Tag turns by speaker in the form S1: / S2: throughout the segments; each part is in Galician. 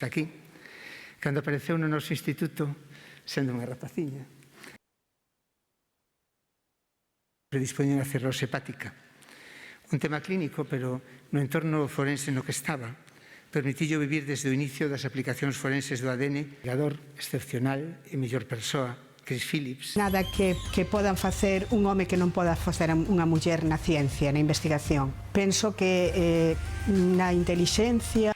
S1: está aquí, cando apareceu no noso instituto, sendo unha rapaciña, predispoñen a cirrose hepática. Un tema clínico, pero no entorno forense no que estaba, permitillo vivir desde o inicio das aplicacións forenses do ADN, investigador excepcional e mellor persoa, Chris Phillips.
S2: Nada que podan facer un home que non poda facer unha muller na ciencia, na investigación. Penso que na intelixencia,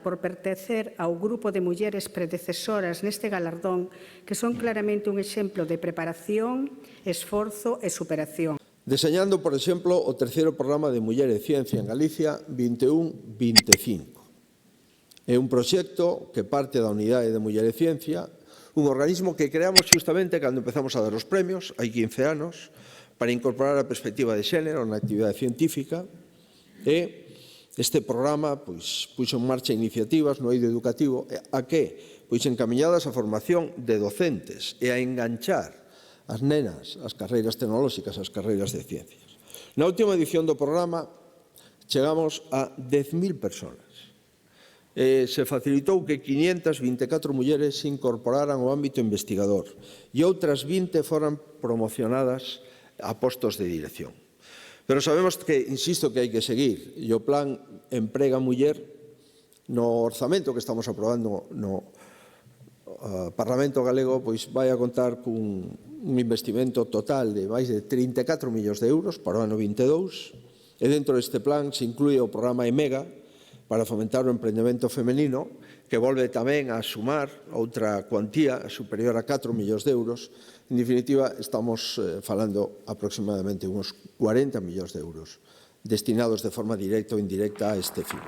S2: por pertencer ao grupo de mulleres predecesoras neste galardón que son claramente un exemplo de preparación, esforzo e superación.
S3: Deseñando, por exemplo, o terceiro programa de Muller e Ciencia en Galicia 21-25. É un proxecto que parte da Unidade de Muller e Ciencia, un organismo que creamos justamente cando empezamos a dar os premios, hai 15 anos, para incorporar a perspectiva de xénero na actividade científica e este programa puxo en marcha iniciativas no eido educativo a que encamiñadas a formación de docentes e a enganchar as nenas ás carreiras tecnolóxicas, ás carreiras de ciencias. Na última edición do programa chegamos a 10.000 personas. Se facilitou que 524 mulleres se incorporaran ao ámbito investigador e outras 20 foran promocionadas a postos de dirección. Pero sabemos que, insisto, que hai que seguir. E o plan Emprega Muller, no orzamento que estamos aprobando no Parlamento galego, vai a contar cun investimento total de máis de 34 millóns de euros para o ano 22. E dentro deste plan se inclúe o programa EMEGA para fomentar o emprendemento femenino, que volve tamén a sumar outra cuantía superior a 4 millóns de euros. En definitiva, estamos falando aproximadamente uns 40 millóns de euros destinados de forma directa ou indirecta a este fin.